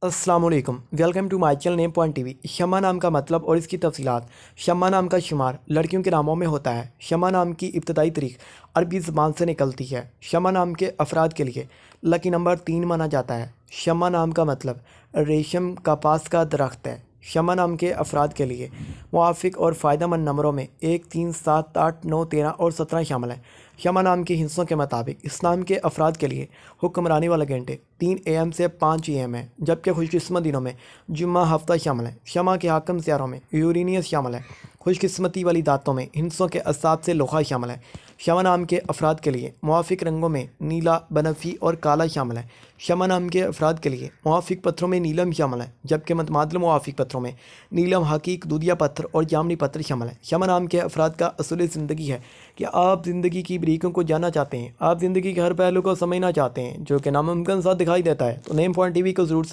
अस्सलाम वालेकुम, welcome to my channel name point TV. Shama नाम का मतलब और इसकी तफसीलात। शमा नाम का शुमार लड़कियों के नामों में होता है। शमा नाम की इब्तदाई तारीख अरबी ज़बान से निकलती है। शमा नाम के अफराद के लिए लकी नंबर 3 माना जाता है। शमा नाम का मतलब रेशम कपास का दरख्त है। शमा नाम के अफराद के लिए मुआफ़िक और फ़ायदेमंद नंबरों में 1, 3, 7, 8, 9, 13 और 17 शामिल हैं। शमा नाम के हिस्सों के मुताबिक इस नाम के अफराद के लिए हुक्मरानी वाले घंटे 3 AM से 5 AM है, जबकि खुशकिस्मत दिनों में जुम्मा हफ्ता शामिल है। शमा के हाकम सियारों में यूरेनियस शामिल है। खुशकिस्मती वाली दातों में हिंसों के असाब से लोहा शामिल है। शमा नाम के अफराद के लिए मुआफ़िक रंगों में नीला, बनफ़ी और काला शामिल है। शमा नाम के अफराद के लिए मुआफ़िक पत्थरों में नीलम शामिल है, जबकि मतमादल मुआफ़िक पत्थरों में नीलम, हकीक, दूधिया पत्थर और जामनी पत्थर शामिल है। शमा नाम के अफराद का असूल ज़िंदगी है कि आप ज़िंदगी की बारीकियों को जानना चाहते हैं, आप ज़िंदगी के हर पहलू को समझना चाहते हैं जो कि नामुमकिन सा दिखाई देता है, तो नेम पॉइंट टीवी को ज़रूर